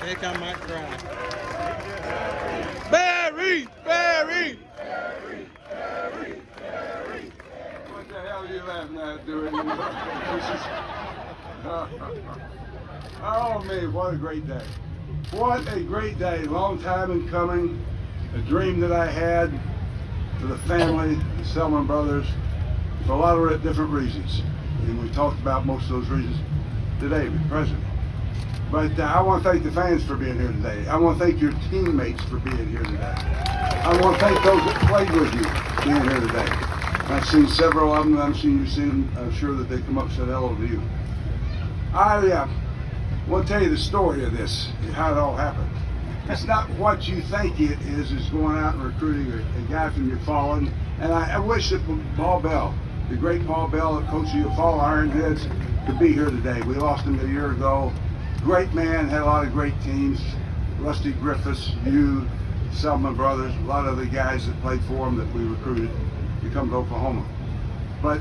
think I might cry. Barry! Barry! What the hell are you laughing at doing? Oh man, what a great day. What a great day. Long time in coming. A dream that I had for the family, the Selman brothers, for a lot of different reasons. And we talked about most of those reasons today with the president. But I want to thank the fans for being here today. I want to thank your teammates for being here today. I want to thank those that played with you being here today. I've seen several of them. I've seen you see them. I'm sure that they come up and said hello to you. I want to tell you the story of this, how it all happened. It's not what you think it is going out and recruiting a guy from your fallen. And I wish that Paul Bell, the great Paul Bell, the coach of your fall Ironheads, could be here today. We lost him a year ago. Great man, had a lot of great teams. Rusty Griffiths, you, Selman brothers, a lot of the guys that played for him that we recruited to come to Oklahoma. But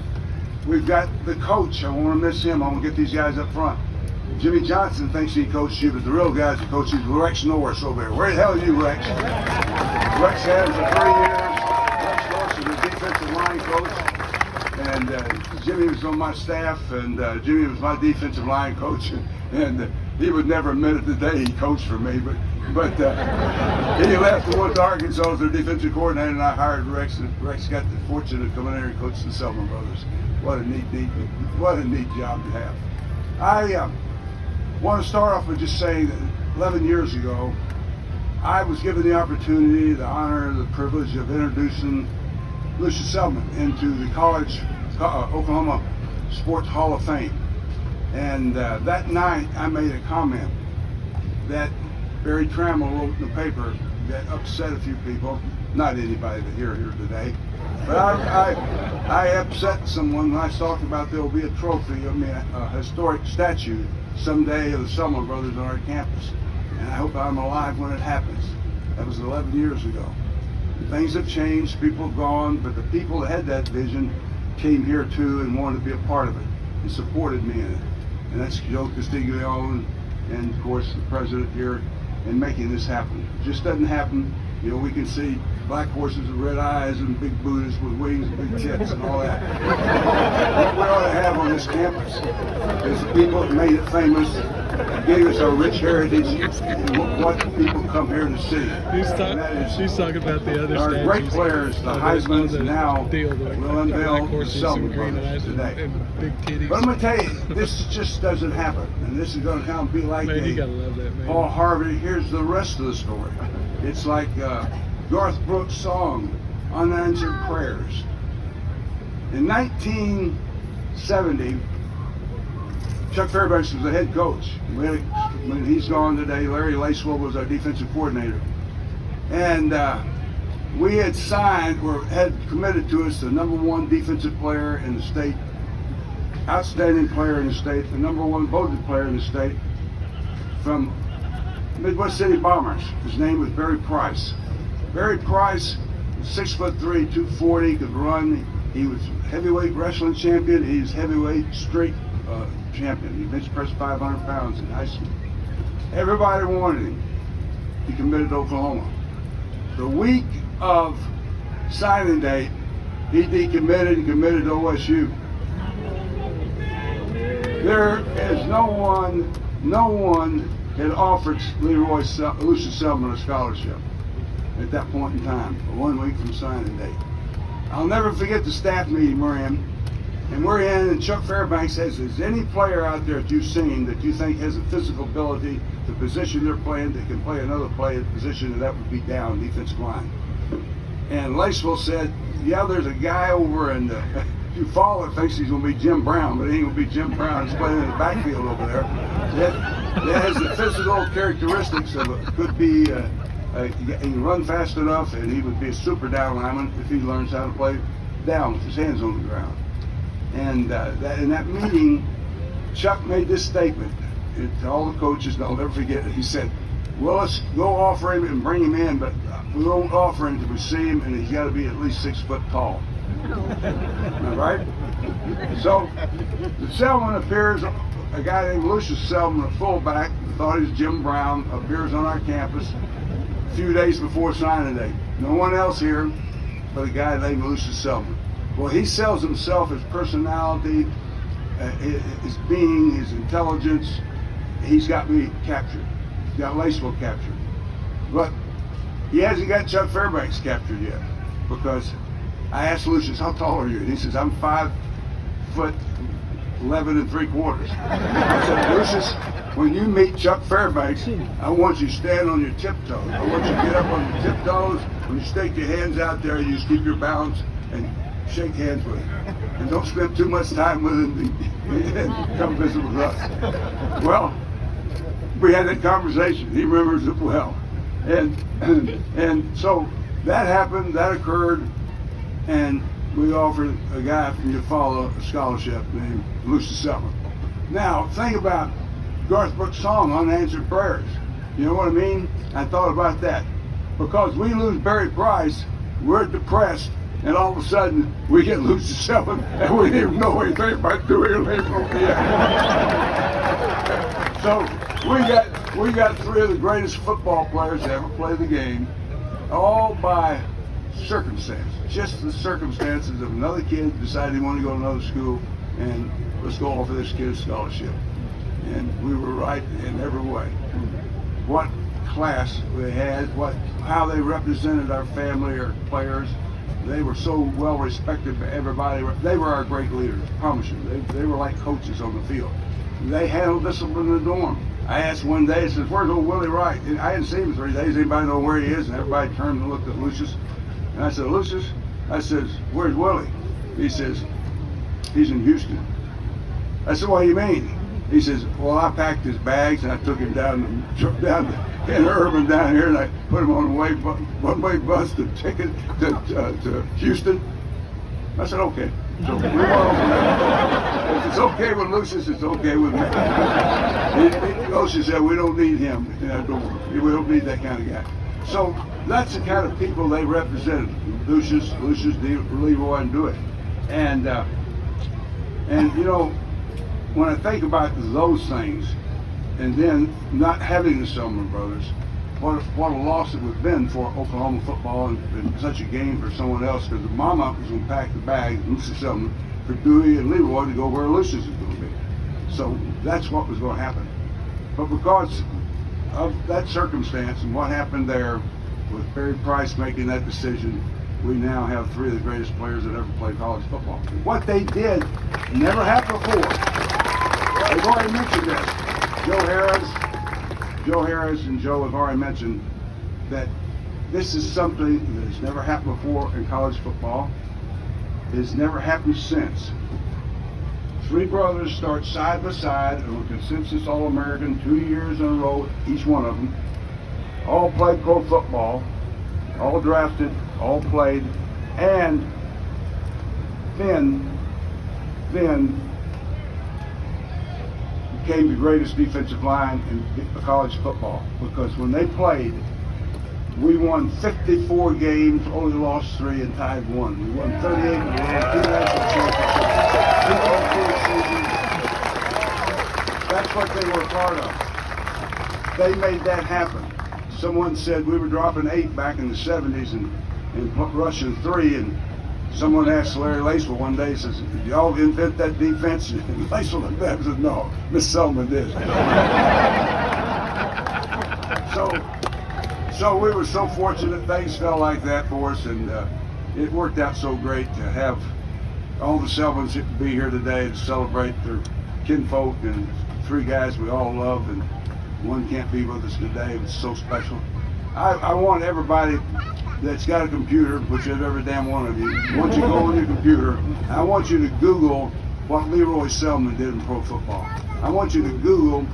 we've got the coach. I want to miss him. I want to get these guys up front. Jimmy Johnson thinks he coached you, but the real guys that coach you is Rex Norris over there. Where the hell are you, Rex? Rex has for 3 years. Rex Norris is the defensive line coach. And Jimmy was on my staff, and Jimmy was my defensive line coach. And he would never admit it the day he coached for me, but he left and went to Arkansas as their defensive coordinator, and I hired Rex. And Rex got the fortune of coming in here and coaching the Selman brothers. What a neat job to have. I want to start off with just saying that 11 years ago, I was given the opportunity, the honor, the privilege of introducing Lucius Selman into the Oklahoma Sports Hall of Fame. And that night, I made a comment that Barry Trammell wrote in the paper that upset a few people, not anybody that here today. But I upset someone when I talked about there will be a trophy, a historic statue someday of the Selman brothers on our campus. And I hope I'm alive when it happens. That was 11 years ago. Things have changed, people have gone, but the people that had that vision came here too and wanted to be a part of it and supported me in it. And that's Joe Castiglione and of course the president here in making this happen. It just doesn't happen. You know, we can see black horses with red eyes and big Buddhists with wings and big tits and all that. What we ought to have on this campus is the people that made it famous, gave us our rich heritage, and what people come here to see. She's talking about the other our statues. great players, the Heismans, now will unveil the Selman brothers today. But I'm going to tell you, this just doesn't happen. And this is going to kind of be like Paul Harvey. Here's the rest of the story. It's like Garth Brooks' song, Unanswered Prayers. In 1970, Chuck Fairbanks was the head coach. When he's gone today, Larry Lacewell was our defensive coordinator. And we had signed, or had committed to us, the #1 defensive player in the state, outstanding player in the state, the #1 voted player in the state from Midwest City Bombers. His name was Barry Price. Barry Price was 6'3", 240, could run. He was heavyweight wrestling champion. He's heavyweight street champion. He bench pressed 500 pounds in high school. Everybody wanted him. He committed to Oklahoma. The week of signing date, he decommitted and committed to OSU. There is no one had offered Lucius Selman a scholarship at that point in time, 1 week from signing date. I'll never forget the staff meeting we're in, and Chuck Fairbanks says, is any player out there that you've seen that you think has a physical ability, the position they're playing, that can play another play at the position that would be down, defensive line? And Lacewell said, yeah, there's a guy over in you follow it, thinks he's going to be Jim Brown, but he ain't going to be Jim Brown. He's playing in the backfield over there. That has the physical characteristics of it. Could be, he can run fast enough, and he would be a super down lineman if he learns how to play down with his hands on the ground. And in that meeting, Chuck made this statement to all the coaches, and I'll never forget it. He said, well, let's go offer him and bring him in, but we won't offer him until we see him, and he's got to be at least 6 foot tall. All right? So the Selman appears a guy named Lucius Selman, a fullback, thought he was Jim Brown, appears on our campus a few days before signing day. No one else here but a guy named Lucius Selman. Well, he sells himself, his personality, his being, his intelligence. He's got me captured. He's got Laceville captured. But he hasn't got Chuck Fairbanks captured yet, because I asked Lucius, how tall are you? And he says, I'm 5'11" / I said, Lucius, when you meet Chuck Fairbanks, I want you to stand on your tiptoes. I want you to get up on your tiptoes. When you stake your hands out there, you just keep your balance and shake hands with him. And don't spend too much time with him and come visit with us. Well, we had that conversation. He remembers it well. And so that happened, that occurred, and we offered a guy from Eufaula a scholarship named Lucius Selman. Now, think about Garth Brooks' song, Unanswered Prayers. You know what I mean? I thought about that. Because we lose Barry Price, we're depressed, and all of a sudden we get Lucius Selman, and we didn't even know anything about doing it. So we got three of the greatest football players to ever play the game, all by circumstance. Just the circumstances of another kid decided he wanted to go to another school, and let's go offer this kid a scholarship. And we were right in every way. What class they had, how they represented our family, our players. They were so well respected by everybody. They were our great leaders, I promise you. They were like coaches on the field. They handled discipline in the dorm. I asked one day, I said, where's old Willie Wright? And I hadn't seen him in 3 days. Anybody know where he is? And everybody turned and looked at Lucius. And I said, Lucius? I said, where's Willie? He says, he's in Houston. I said, what do you mean? He says, well, I packed his bags and I took him down in Urban down here, and I put him on a one-way bus to to Houston. I said, okay. So we went over there. If it's okay with Lucius, it's okay with me. Lucius said, we don't need him. We don't need that kind of guy. So that's the kind of people they represented. Lucius, Leroy, and Dewitt. And you know, when I think about those things, and then not having the Selman brothers, what a loss it would have been for Oklahoma football and such a game for someone else, because the mama was going to pack the bag, Lucius Selman, for Dewey and Leroy to go where Lucius is going to be. So that's what was going to happen. But because of that circumstance and what happened there, with Barry Price making that decision, we now have three of the greatest players that ever played college football. What they did never happened before. They've already mentioned this. Joe Harris and Joe have already mentioned that this is something that has never happened before in college football. It's never happened since. Three brothers start side by side on a consensus All-American 2 years in a row, each one of them. All played pro football, all drafted, all played, and then became the greatest defensive line in college football, because when they played, we won 54 games, only lost 3 and tied 1. We won 38 in a row, 2 national championships, 2 all-four seasons. That's what they were a part of. They made that happen. Someone said we were dropping 8 back in the 70s and rushing 3, and someone asked Larry Laceville one day, says, did y'all invent that defense? And Laceville looked at him and said, no, Miss Selman did. So we were so fortunate, things fell like that for us, and it worked out so great to have all the Selmans be here today to celebrate their kinfolk, and 3 guys we all love, and one can't be with us today. It's so special. I want everybody that's got a computer, which is every damn one of you, once you go on your computer, I want you to Google what Leroy Selman did in pro football. I want you to Google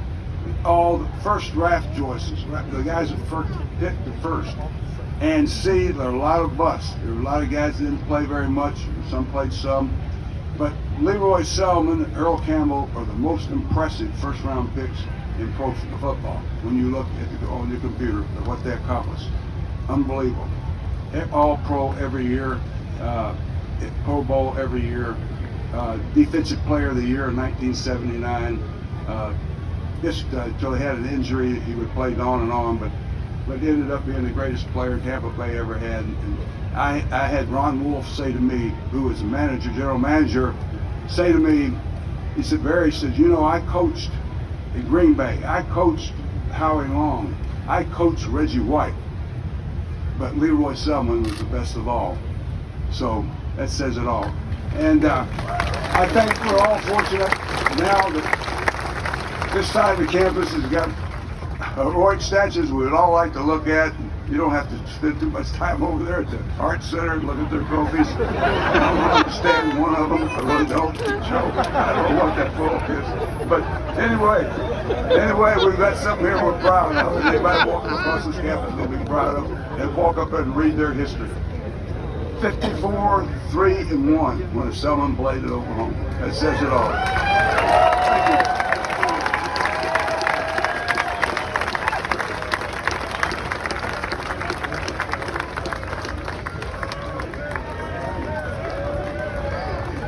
all the first draft choices, the guys that picked the first, and see there are a lot of busts. There are a lot of guys that didn't play very much, some played some, but Leroy Selman and Earl Campbell are the most impressive first-round picks in pro football when you look at on your computer at what they accomplished. Unbelievable. All pro every year, Pro Bowl every year, Defensive Player of the Year in 1979, Just until he had an injury, he would play on and on, but he ended up being the greatest player Tampa Bay ever had. And I had Ron Wolf say to me, who was the manager, general manager, say to me, he said, Barry, he said, you know, I coached in Green Bay, I coached Howie Long, I coached Reggie White, but Leroy Selman was the best of all. So that says it all. And I think we're all fortunate now that this side of the campus has got heroic statues we would all like to look at. You don't have to spend too much time over there at the Art Center and look at their trophies. I don't understand one of them. I really don't. Joe, I don't know what that book is. But anyway, we've got something here we're proud of. Anybody walking across this campus will be proud of and walk up and read their history. 54-3-1 when Selman played at Oklahoma. That says it all. Thank you.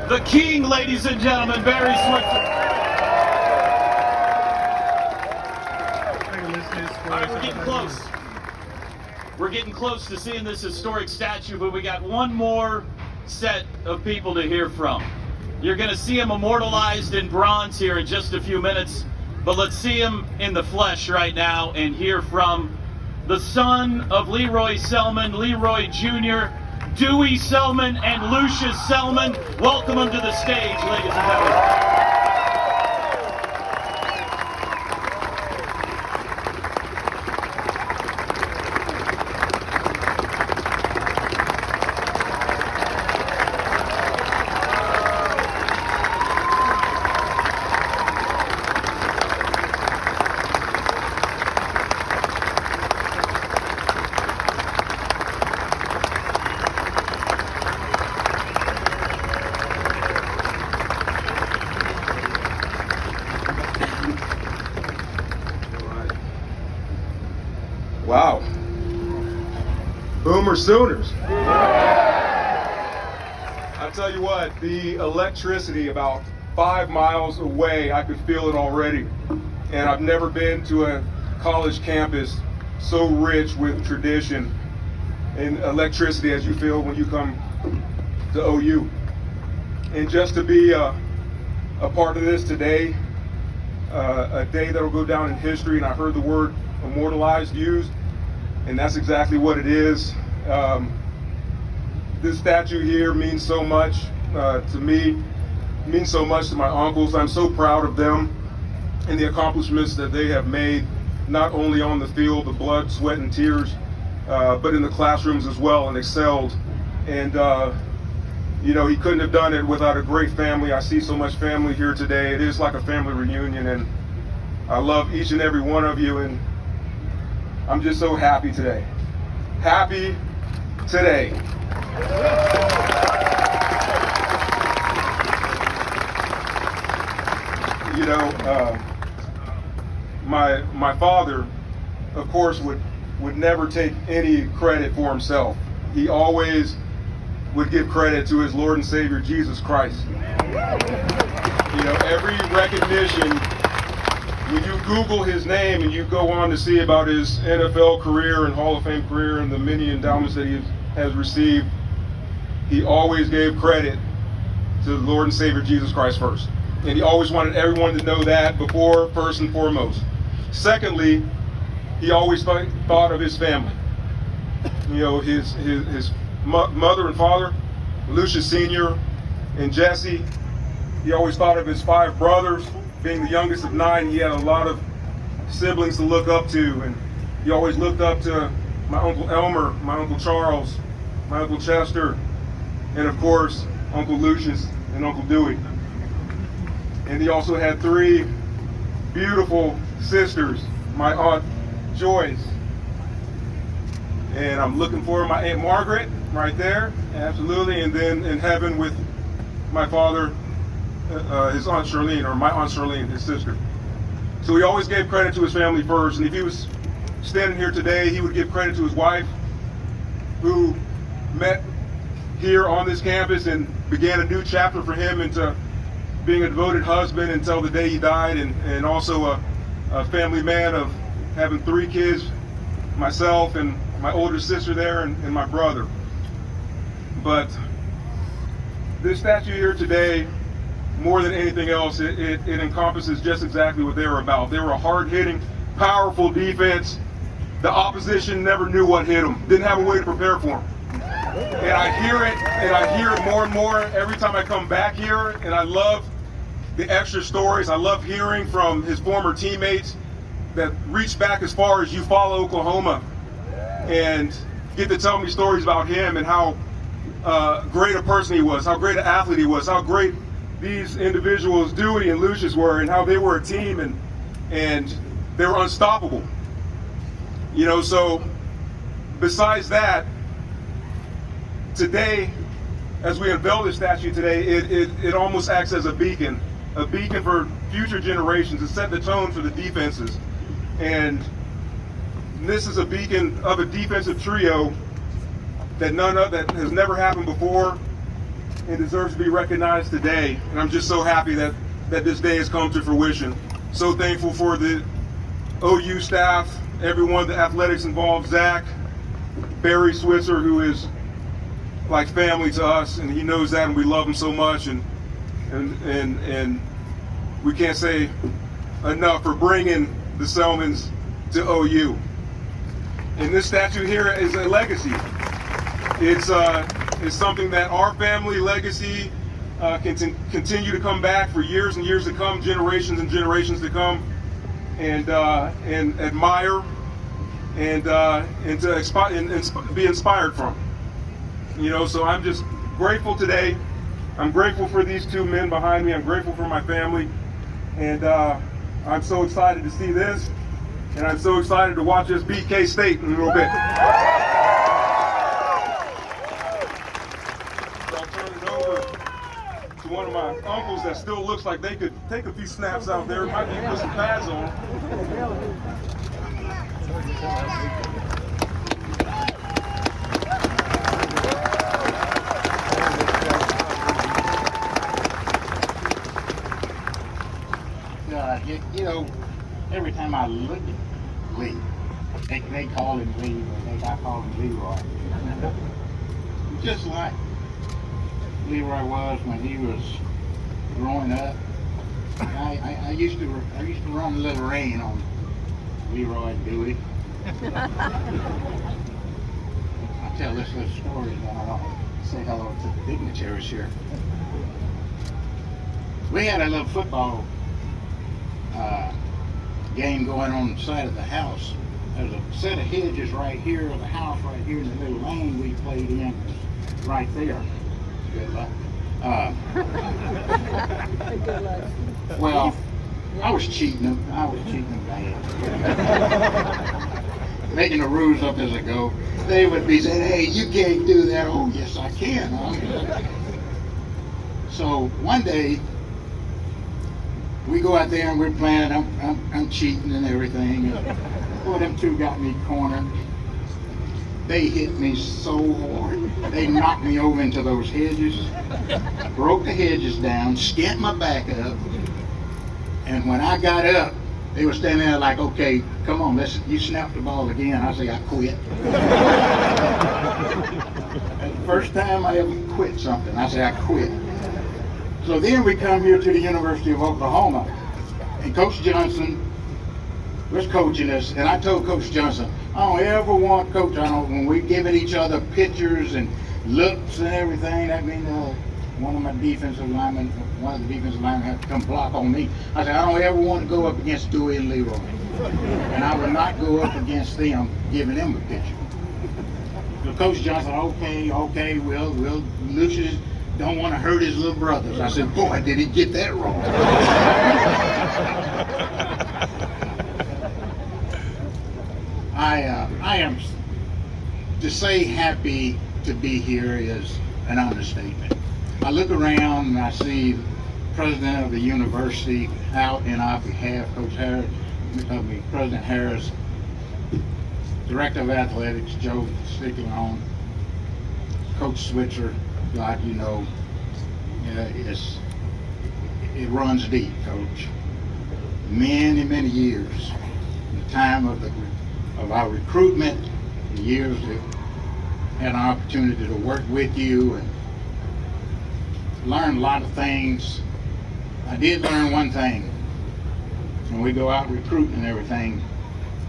The king, ladies and gentlemen, Barry Switzer. All right, we're getting close. We're getting close to seeing this historic statue, but we got one more set of people to hear from. You're going to see him immortalized in bronze here in just a few minutes, but let's see him in the flesh right now and hear from the son of Leroy Selman, Leroy Jr., Dewey Selman and Lucius Selman. Welcome them to the stage, ladies and gentlemen. Wow. Boomer Sooners. I tell you what, the electricity about 5 miles away, I could feel it already. And I've never been to a college campus so rich with tradition and electricity as you feel when you come to OU. And just to be a part of this today, a day that will go down in history, and I heard the word immortalized used, and that's exactly what it is. This statue here means so much to me, means so much to my uncles. I'm so proud of them and the accomplishments that they have made, not only on the field, the blood, sweat, and tears, but in the classrooms as well, and excelled. And you know, he couldn't have done it without a great family. I see so much family here today. It is like a family reunion, and I love each and every one of you, and I'm just so happy today. Happy today. You know, my father, of course, would never take any credit for himself. He always would give credit to his Lord and Savior, Jesus Christ. You know, every recognition, when you Google his name and you go on to see about his NFL career and Hall of Fame career and the many endowments that he has received, he always gave credit to the Lord and Savior Jesus Christ first. And he always wanted everyone to know that before, first and foremost. Secondly, he always thought of his family. You know, his mother and father, Lucius Sr. and Jesse. He always thought of his 5 brothers. Being the youngest of 9, he had a lot of siblings to look up to, and he always looked up to my Uncle Elmer, my Uncle Charles, my Uncle Chester, and of course, Uncle Lucius and Uncle Dewey. And he also had 3 beautiful sisters, my Aunt Joyce, and I'm looking for my Aunt Margaret right there, absolutely, and then in heaven with my father, his Aunt Charlene, or my Aunt Charlene, his sister. So he always gave credit to his family first, and if he was standing here today, he would give credit to his wife, who met here on this campus and began a new chapter for him into being a devoted husband until the day he died, and also a family man of having 3 kids, myself and my older sister there, and my brother. But this statue here today, more than anything else, it encompasses just exactly what they were about. They were a hard-hitting, powerful defense. The opposition never knew what hit them, didn't have a way to prepare for them. And I hear it more and more every time I come back here, and I love the extra stories. I love hearing from his former teammates that reach back as far as Eufaula, Oklahoma, and get to tell me stories about him and how great a person he was, how great an athlete he was, how great these individuals, Dewey and Lucius, were, and how they were a team, and they were unstoppable. You know, so besides that, today, as we unveil this statue today, it almost acts as a beacon for future generations to set the tone for the defenses. And this is a beacon of a defensive trio that that has never happened before and deserves to be recognized today. And I'm just so happy that this day has come to fruition. So thankful for the OU staff, everyone, the athletics involved, Zach, Barry Switzer, who is like family to us, and he knows that, and we love him so much, and we can't say enough for bringing the Selmons to OU. And this statue here is a legacy. It's something that our family legacy can continue to come back for years and years to come, generations and generations to come, and admire and to be inspired from. You know, so I'm just grateful today. I'm grateful for these 2 men behind me. I'm grateful for my family, and I'm so excited to see this, and I'm so excited to watch us beat K-State in a little bit. One of my uncles that still looks like they could take a few snaps out there. Might be put some pads on. You know, every time I look at Lee, they call him Lee, but I call him Leroy. Just like Leroy was when he was growing up. I used to run a little rain on Leroy and Dewey. I'll tell this little story, and I want to say hello to the dignitaries here. We had a little football game going on the side of the house. There's a set of hedges right here, the house right here, and the little lane we played in was right there. Good luck. Good luck. Well, I was cheating them. Bad. Making the rules up as I go. They would be saying, "Hey, you can't do that." Oh, yes, I can. So one day, we go out there and we're playing. I'm cheating and everything. Boy, them 2 got me cornered. They hit me so hard. They knocked me over into those hedges, broke the hedges down, skint my back up, and when I got up, they were standing there like, "Okay, come on, you snap the ball again." I say, "I quit." That's the first time I ever quit something. I say, "I quit." So then we come here to the University of Oklahoma, and Coach Johnson was coaching us, and I told Coach Johnson, I don't ever want Coach, when we're giving each other pictures and looks and everything, that means one of the defensive linemen had to come block on me. I said, I don't ever want to go up against Dewey and Leroy. And I would not go up against them, giving them a picture. So Coach Johnson, okay, we'll Lucius don't want to hurt his little brothers. I said, boy, did he get that wrong. I am, to say happy to be here is an understatement. I look around and I see the president of the university out in our behalf, President Harris, Director of Athletics, Joe Sticklon, Coach Switzer, God, you know, it runs deep, Coach. Many, many years. The time of our recruitment, the years that had an opportunity to work with you and learn a lot of things. I did learn one thing. When we go out recruiting and everything,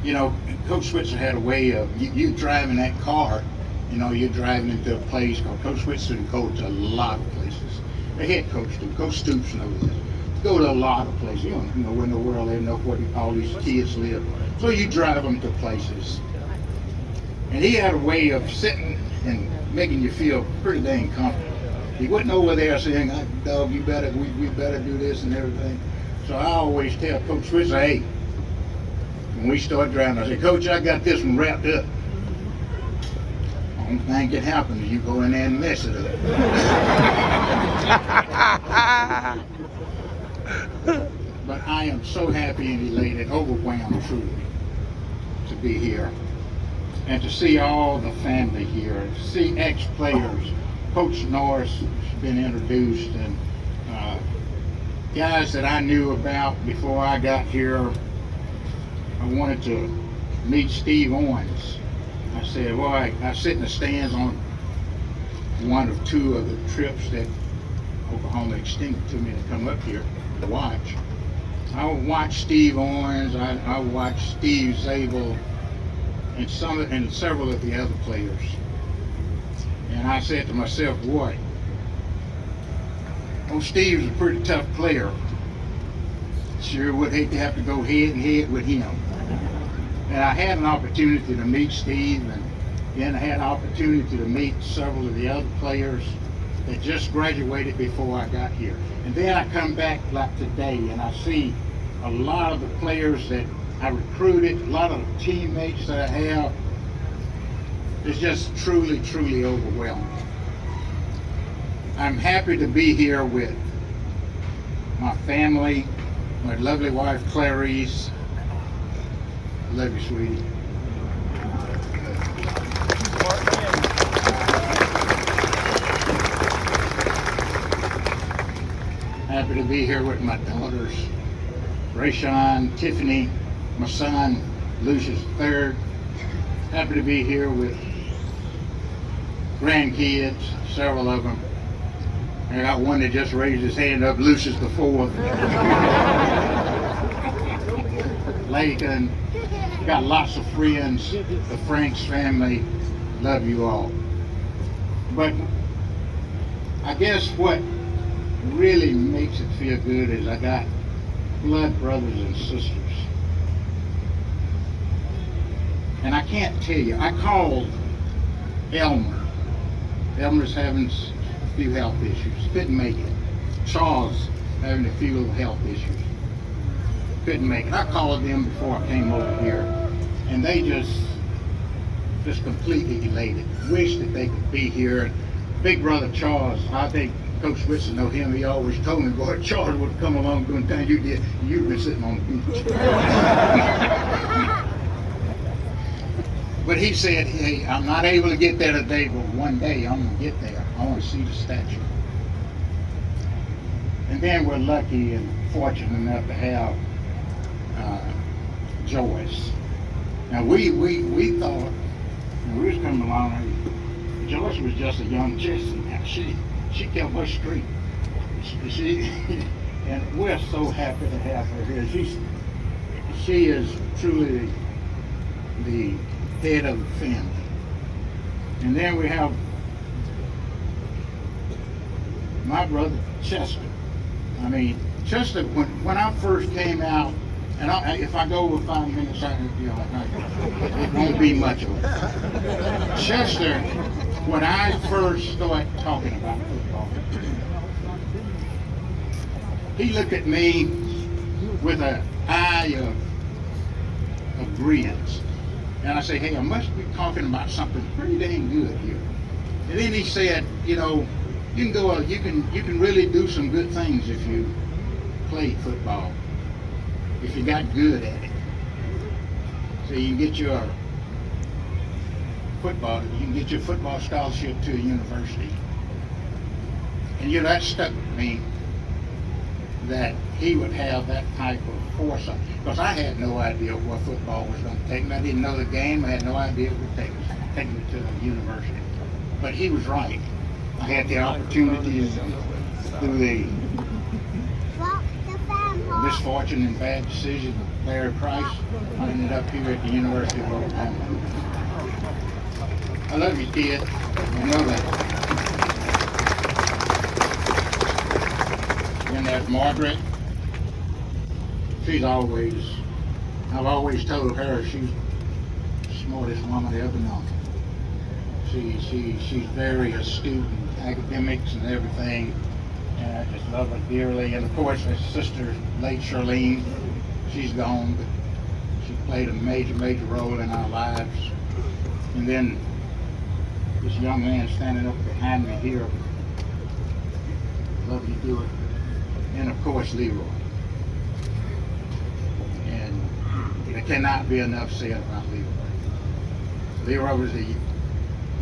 you know, Coach Switzer had a way of, you driving that car, you know, you're driving into a place called Coach Switzer and coach a lot of places. The head coach do. Coach Stoops knows this. Go to a lot of places. You don't know where in the world they know where all these kids live. So you drive them to places. And he had a way of sitting and making you feel pretty dang comfortable. He wasn't over there saying, "Dog, we better do this and everything." So I always tell Coach Switzer, hey, when we start driving, I say, "Coach, I got this one wrapped up. Only thing can happen is you go in there and mess it up." But I am so happy and elated, overwhelmed truly, to be here and to see all the family here, and to see ex-players. Coach Norris has been introduced, and guys that I knew about before I got here. I wanted to meet Steve Owens. I said, well, I sit in the stands on one of two of the trips that Oklahoma extended to me to come up here to watch. I would watch Steve Owens, I would watch Steve Zabel, and several of the other players. And I said to myself, boy, Steve's a pretty tough player. Sure would hate to have to go head and head with him. And I had an opportunity to meet Steve, and then I had an opportunity to meet several of the other players that just graduated before I got here. And then I come back like today and I see a lot of the players that I recruited, a lot of the teammates that I have. It's just truly, truly overwhelming. I'm happy to be here with my family, my lovely wife, Clarice. I love you, sweetie. Happy to be here with my daughters, Rayshawn, Tiffany, my son, Lucius III. Happy to be here with grandkids, several of them. I got one that just raised his hand up, Lucius IV. Layton, got lots of friends, the Franks family, love you all. But I guess what really makes it feel good is I got blood brothers and sisters. And I can't tell you, I called Elmer. Elmer's having a few health issues, couldn't make it. Charles having a few little health issues, couldn't make it. I called them before I came over here, and they just completely elated. Wish that they could be here. Big brother Charles, I think Coach Switzer know him. He always told me, boy, Charles would come along doing things you did. You've been sitting on the beach. But he said, hey, I'm not able to get there today, but one day I'm going to get there. I want to see the statue. And then we're lucky and fortunate enough to have Joyce. Now we thought, when we was coming along, Joyce was just a young Jessie. Now she kept us straight. And we're so happy to have her here. She is truly the head of the family. And then we have my brother Chester. I mean, Chester, when I first came out, and if I go over 5 minutes, it won't be much of it. Chester, when I first started talking about football, he looked at me with an eye of brilliance. And I say, hey, I must be talking about something pretty dang good here. And then he said, you know, you can really do some good things if you play football, if you got good at it. So you can get your football scholarship to a university. And you know, that stuck with me. that he would have that type of foresight. Because I had no idea what football was going to take me. I didn't know the game. I had no idea it would take me to the university. But he was right. I had the opportunities through the misfortune and bad decision of Barry Price. I ended up here at the University of Oklahoma. I love you, kid. I know that. And there's Margaret. I've always told her she's the smartest woman I've ever known. She's very astute in academics and everything. And I just love her dearly. And of course, her sister, late Charlene, she's gone, but she played a major role in our lives. And then this young man standing up behind me here, love you, do it. And of course, Leroy. And there cannot be enough said about Leroy. Leroy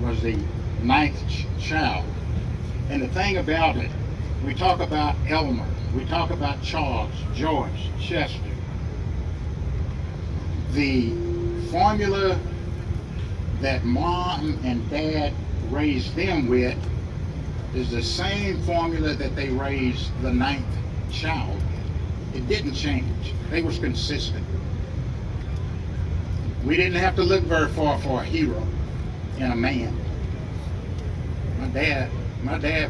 was the ninth child. And the thing about it, we talk about Elmer, we talk about Charles, George, Chester. The formula that mom and dad raised them with is the same formula that they raised the ninth child. It didn't change. They was consistent. We didn't have to look very far for a hero in a man. My dad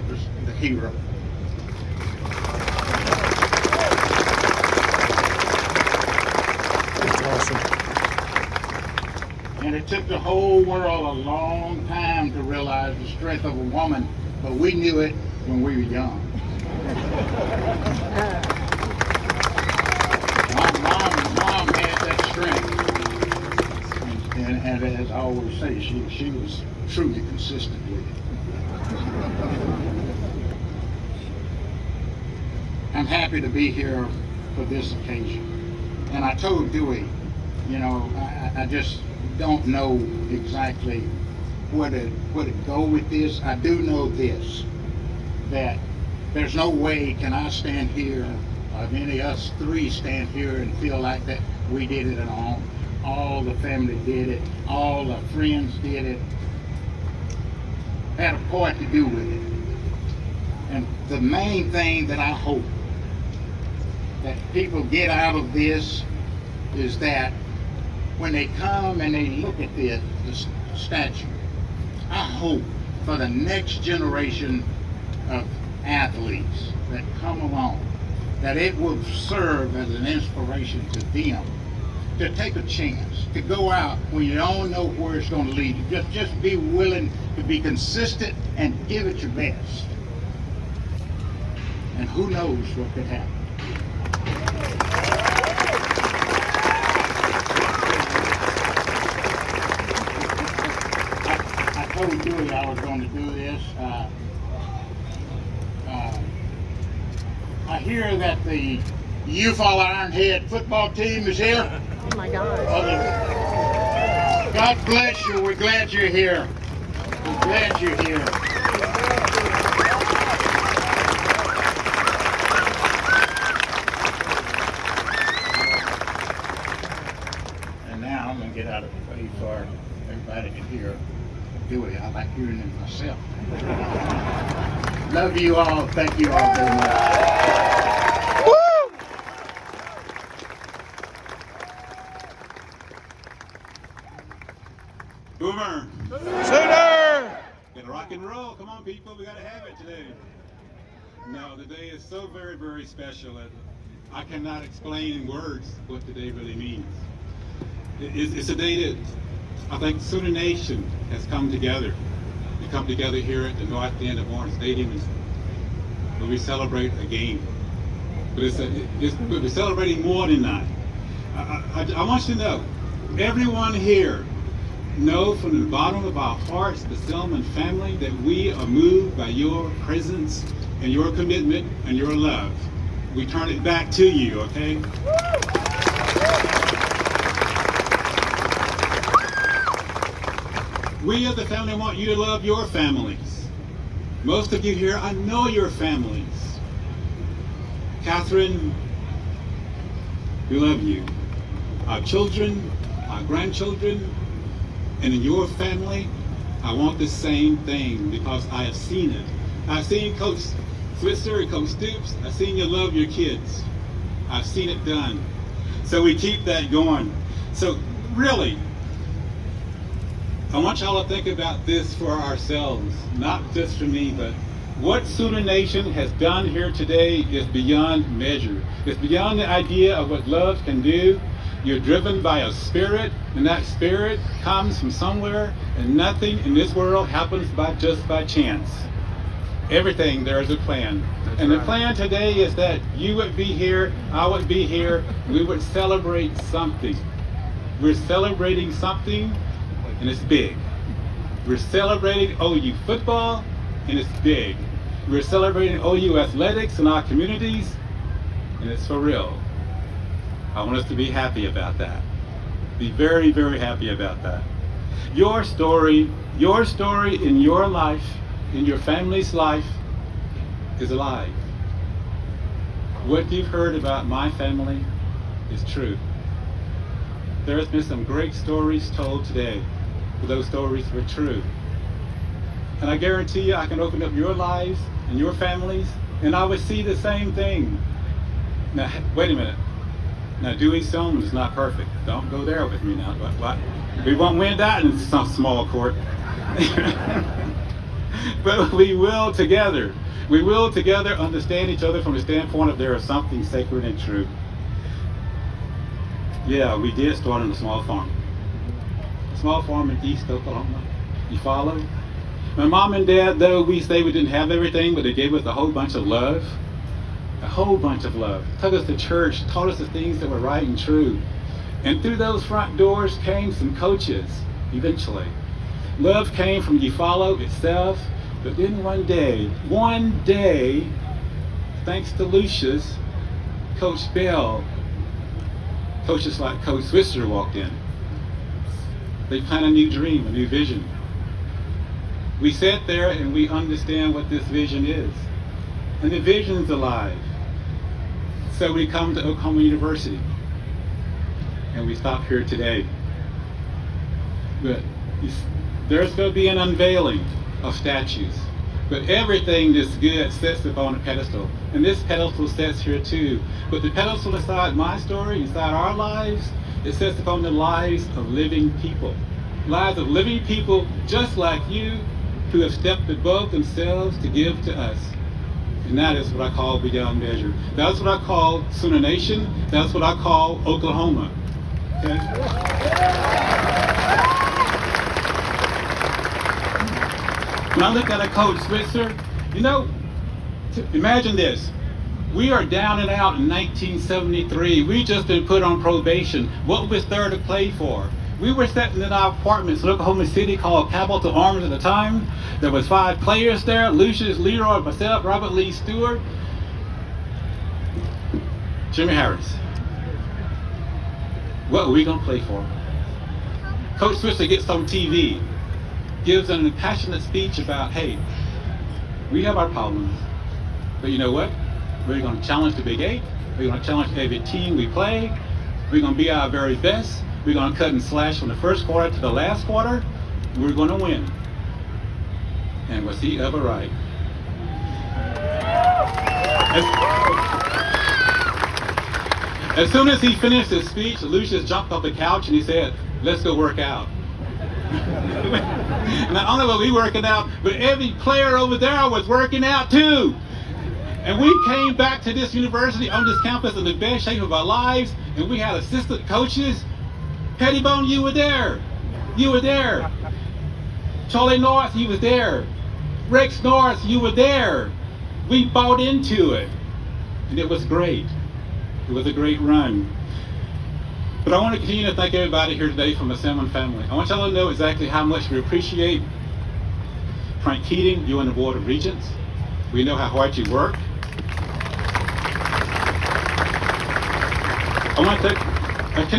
was the hero. That's awesome. And it took the whole world a long time to realize the strength of a woman, but we knew it when we were young. Mom had that strength. And as I always say, she was truly consistent with it. I'm happy to be here for this occasion. And I told Dewey, you know, I just don't know exactly where to go with this. I do know this, that there's no way can I stand here, or any of us three stand here and feel like that we did it alone. All the family did it, all the friends did it, had a part to do with it. And the main thing that I hope that people get out of this is that when they come and they look at the statue, I hope for the next generation of athletes that come along, that it will serve as an inspiration to them to take a chance, to go out when you don't know where it's going to lead you. Just be willing to be consistent and give it your best. And who knows what could happen. I told Dewey I was going to do this. I hear that the Youthful Ironhead football team is here. Oh my God. God bless you. We're glad you're here. We're glad you're here. And now I'm going to get out of the way so everybody can hear Dewey. I like hearing it myself. Love you all. Thank you all very much. Boomer! Sooner! Gonna rock and roll. Come on, people. We gotta have it today. No, today is so very, very special that I cannot explain in words what today really means. It's a day that I think Sooner Nation has come together. We come together here at the north end of Orange Stadium where we celebrate a game. But we're celebrating more than that. I want you to know, everyone here know from the bottom of our hearts, the Selman family, that we are moved by your presence and your commitment and your love. We turn it back to you, okay? We as the family want you to love your families. Most of you here, I know your families. Catherine, we love you. Our children, our grandchildren, and in your family, I want the same thing because I have seen it. I've seen Coach Switzer and Coach Stoops. I've seen you love your kids. I've seen it done. So we keep that going. So really, I want y'all to think about this for ourselves, not just for me, but what Sooner Nation has done here today is beyond measure. It's beyond the idea of what love can do. You're driven by a spirit, and that spirit comes from somewhere, and nothing in this world happens just by chance. Everything, there is a plan. And the plan today is that you would be here, I would be here, we would celebrate something. We're celebrating something, and it's big. We're celebrating OU football, and it's big. We're celebrating OU athletics in our communities, and it's for real. I want us to be happy about that. Be very, very happy about that. Your story in your life, in your family's life, is alive. What you've heard about my family is true. There's been some great stories told today, but those stories were true. And I guarantee you I can open up your lives and your families, and I would see the same thing. Now, wait a minute. Now, Dewey Selman is not perfect. Don't go there with me now. What? We won't win that in some small court. But we will together. We will together understand each other from the standpoint of there is something sacred and true. Yeah, we did start on a small farm. A small farm in East Oklahoma. You follow? My mom and dad, though, we say we didn't have everything, but they gave us a whole bunch of love. A whole bunch of love. Took us to church, taught us the things that were right and true. And through those front doors came some coaches, eventually. Love came from Eufaula itself, but then one day, thanks to Lucius, Coach Bell, coaches like Coach Switzer walked in. They planned a new dream, a new vision. We sat there and we understand what this vision is. And the vision's alive. So we come to Oklahoma University. And we stop here today. But there's going to be an unveiling of statues. But everything that's good sits upon a pedestal. And this pedestal sits here too. But the pedestal inside my story, inside our lives, it sits upon the lives of living people. Lives of living people just like you, who have stepped above themselves to give to us. And that is what I call beyond measure. That's what I call Sooner Nation. That's what I call Oklahoma. Okay? When I look at a Coach Switzer, you know, imagine this. We are down and out in 1973. We just been put on probation. What was there to play for? We were sitting in our apartments in Oklahoma City called Capitol Arms at the time. There was 5 players there: Lucius, Leroy, myself, Robert Lee Stewart, Jimmy Harris. What are we going to play for? Coach Switzer gets on TV, gives an impassionate speech about, hey, we have our problems, but you know what? We're going to challenge the Big 8. We're going to challenge every team we play. We're going to be our very best. We're going to cut and slash from the first quarter to the last quarter. We're going to win. And was he ever right? As soon as he finished his speech, Lucius jumped off the couch and he said, let's go work out. Not only were we working out, but every player over there was working out too. And we came back to this university on this campus in the best shape of our lives, and we had assistant coaches. Pettibone, you were there. You were there. Charlie North, you were there. Rex North, you were there. We bought into it. And it was great. It was a great run. But I want to continue to thank everybody here today from the Selman family. I want y'all to know exactly how much we appreciate Frank Keating, you and the Board of Regents. We know how hard you work.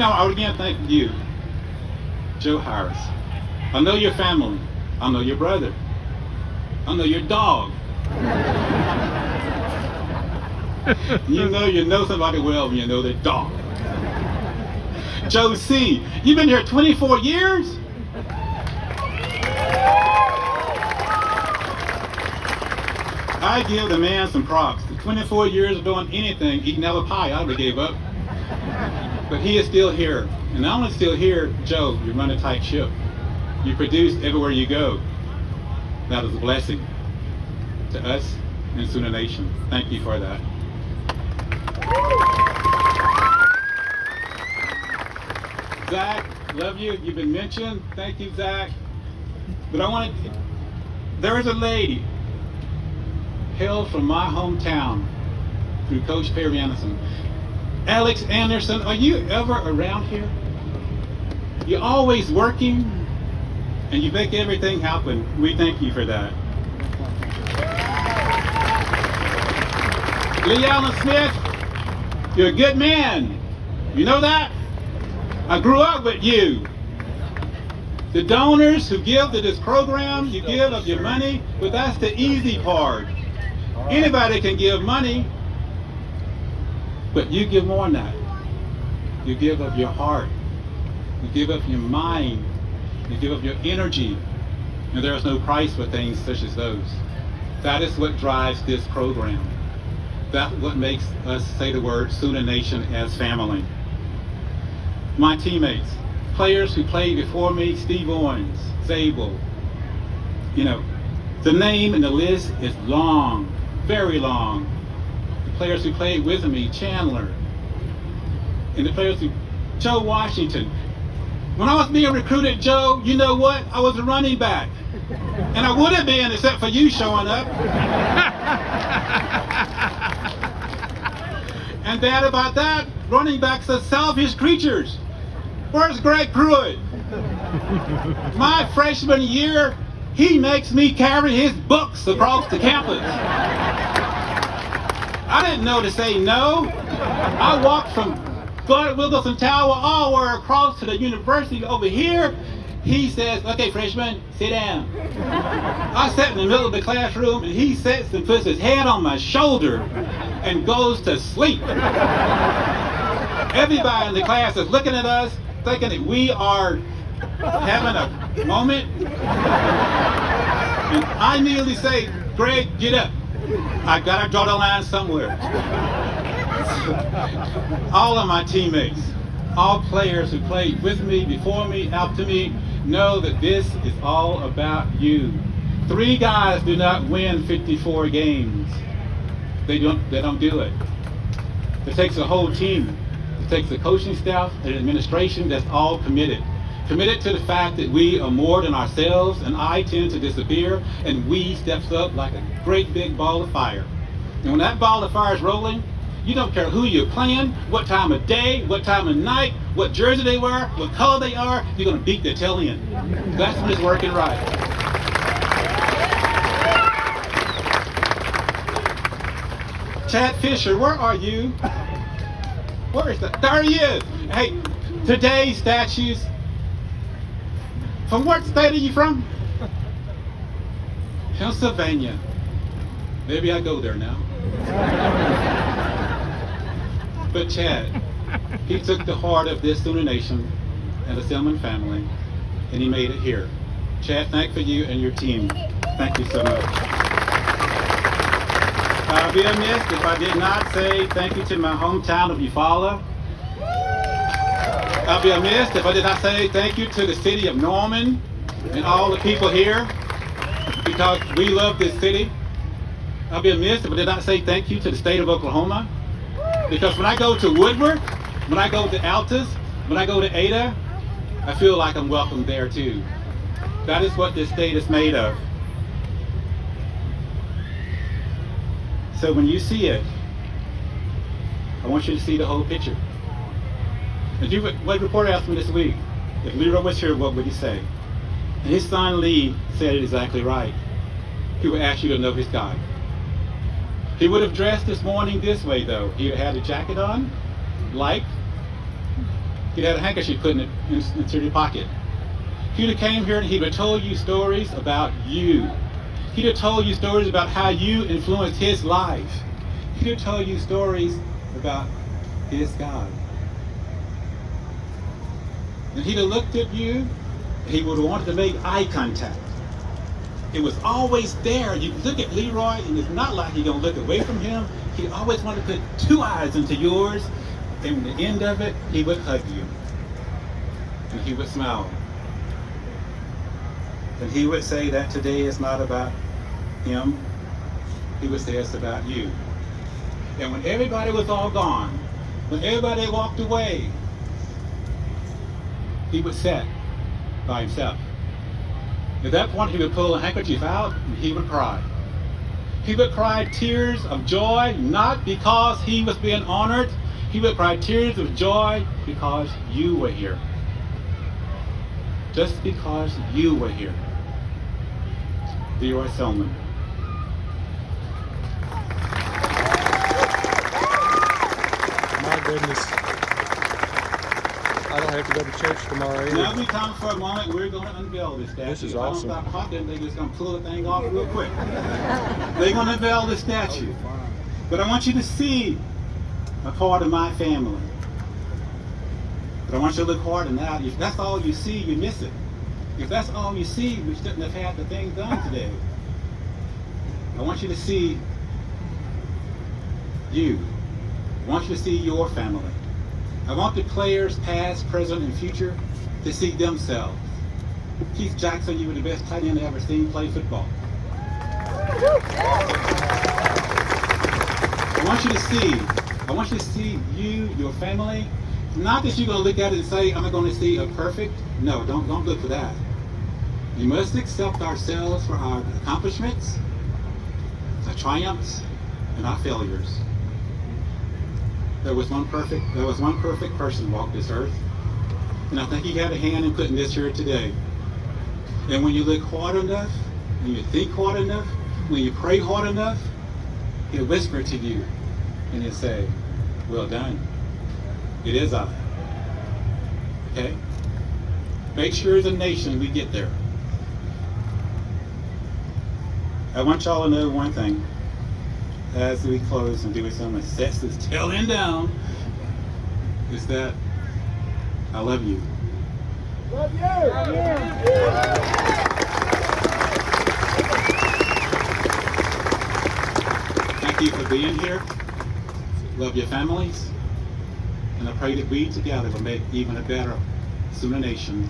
I would again thank you, Joe Harris. I know your family. I know your brother. I know your dog. You know somebody well when you know their dog. Joe C., you've been here 24 years? I give the man some props. The 24 years of doing anything, eating apple pie, I would have gave up. But he is still here. And not only still here, Joe, you run a tight ship. You produce everywhere you go. That is a blessing to us and Sooner Nation. Thank you for that. Zach, love you. You've been mentioned. Thank you, Zach. But there is a lady hailed from my hometown through Coach Barry Switzer. Alex Anderson, are you ever around here? You're always working and you make everything happen. We thank you for that. Lee Allen Smith, you're a good man. You know that? I grew up with you. The donors who give to this program, you give of your money, but that's the easy part. Anybody can give money, but you give more than that. You give of your heart. You give of your mind. You give of your energy. And there is no price for things such as those. That is what drives this program. That's what makes us say the word Sooner Nation as family. My teammates, players who played before me, Steve Owens, Zabel, the name and the list is long, very long. The players who played with me, Chandler, and the players Joe Washington. When I was being recruited, Joe, you know what? I was a running back. And I would have been except for you showing up. And bad about that, running backs are selfish creatures. Where's Greg Pruitt? My freshman year, he makes me carry his books across the campus. I didn't know to say no. I walked from Floyd Wilkerson Tower all the way across to the university over here. He says, okay, freshman, sit down. I sat in the middle of the classroom and he sits and puts his head on my shoulder and goes to sleep. Everybody in the class is looking at us, thinking that we are having a moment. And I immediately say, Greg, get up. I gotta draw the line somewhere. All of my teammates, all players who played with me, before me, after me, know that this is all about you. 3 guys do not win 54 games. They don't do it. It takes a whole team. It takes a coaching staff and administration that's all committed. Committed to the fact that we are more than ourselves, and I tend to disappear, and we steps up like a great big ball of fire. And when that ball of fire is rolling, you don't care who you're playing, what time of day, what time of night, what jersey they wear, what color they are, you're going to beat the tail end. That's when it's working right. Chad Fisher, where are you? Where is that? There he is. Hey, today's statues. From what state are you from? Pennsylvania. Maybe I go there now. But Chad, he took the heart of this Sooner Nation and the Selman family, and he made it here. Chad, thank for you and your team. Thank you so much. I'll be amiss if I did not say thank you to my hometown of Eufaula. I'll be amiss if I did not say thank you to the city of Norman and all the people here, because we love this city. I'll be amiss if I did not say thank you to the state of Oklahoma, because when I go to Woodward, when I go to Altus, when I go to Ada, I feel like I'm welcome there too. That is what this state is made of. So when you see it, I want you to see the whole picture. And what reporter asked me this week, if Leroy was here, what would he say? And his son Lee said it exactly right. He would ask you to know his God. He would have dressed this morning this way though. He would have had a jacket on, light. He'd had a handkerchief put into your pocket. He'd have came here and he would have told you stories about you. He'd have told you stories about how you influenced his life. could have told you stories about his God. And he'd have looked at you, he would have wanted to make eye contact. It was always there. You look at Leroy, and it's not like you're going to look away from him. He always wanted to put two eyes into yours, and at the end of it, he would hug you. And he would smile. And he would say that today is not about him. He would say it's about you. And when everybody was all gone, when everybody walked away, he would sit by himself. At that point, he would pull a handkerchief out and he would cry. He would cry tears of joy, not because he was being honored. He would cry tears of joy because you were here. Just because you were here. Leroy Selman. My goodness. I don't have to go to church tomorrow either. Now we come for a moment, we're going to unveil this statue. This is If awesome. I don't stop talking, they're just going to pull the thing off real quick. They're going to unveil the statue. But I want you to see a part of my family. But I want you to look hard and out. If that's all you see, you miss it. If that's all you see, we shouldn't have had the thing done today. I want you to see you. I want you to see your family. I want the players, past, present, and future, to see themselves. Keith Jackson, you were the best tight end I ever seen play football. I want you to see you, your family. Not that you're going to look at it and say, I'm going to see a perfect. No, don't look for that. You must accept ourselves for our accomplishments, our triumphs, and our failures. There was one perfect person walked this earth, and I think he had a hand in putting this here today. And when you look hard enough, when you think hard enough, when you pray hard enough, he'll whisper to you, and he'll say, well done. It is I. Okay? Make sure as a nation we get there. I want y'all to know one thing. As we close and do some sets this tail end down, is that I love you. Love you. Thank you for being here. Love your families. And I pray that we together will make even a better Sooner Nation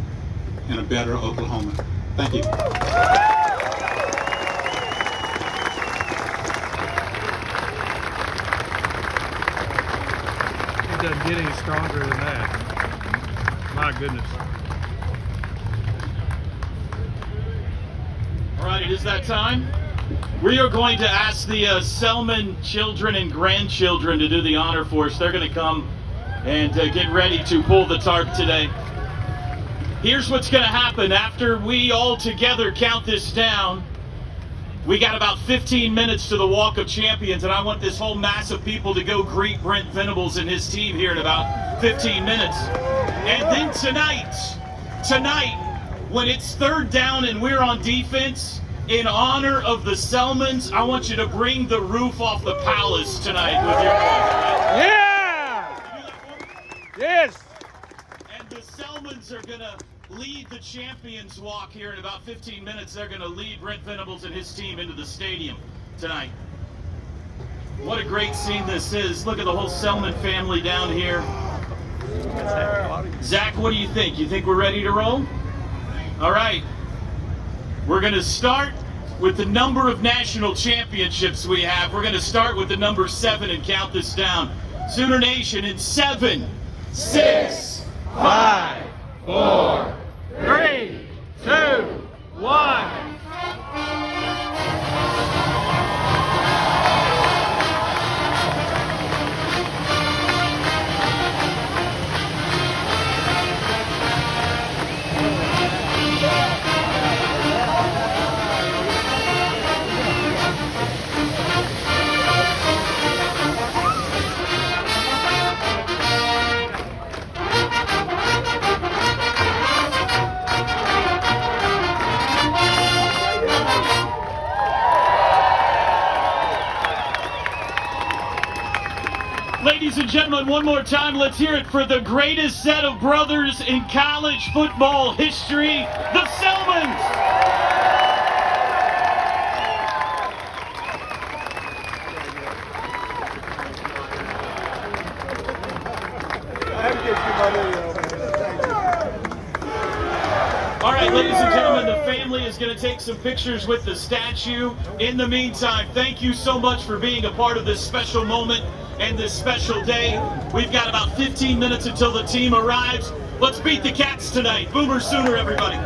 and a better Oklahoma. Thank you. It doesn't get any stronger than that. My goodness. All right, it is that time. We are going to ask the Selman children and grandchildren to do the honor for us. They're going to come and get ready to pull the tarp today. Here's what's going to happen after we all together count this down. We got about 15 minutes to the Walk of Champions, and I want this whole mass of people to go greet Brent Venables and his team here in about 15 minutes. And then tonight, when it's third down and we're on defense, in honor of the Selmons, I want you to bring the roof off the palace tonight with your Yeah! Yes! And the Selmons are going to lead the Champions Walk here in about 15 minutes. They're going to lead Brent Venables and his team into the stadium tonight. What a great scene this is. Look at the whole Selman family down here. Zach, what do you think? You think we're ready to roll? All right. We're going to start with the number of national championships we have. We're going to start with the number 7 and count this down. Sooner Nation in 7, 6, 5, 4, 3, 2, 1. gentlemen, one more time, let's hear it for the greatest set of brothers in college football history, the Selmons. All right, ladies and gentlemen, the family is going to take some pictures with the statue. In the meantime, thank you so much for being a part of this special moment and this special day. We've got about 15 minutes until the team arrives. Let's beat the Cats tonight. Boomer Sooner, everybody.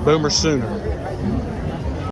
Boomer Sooner.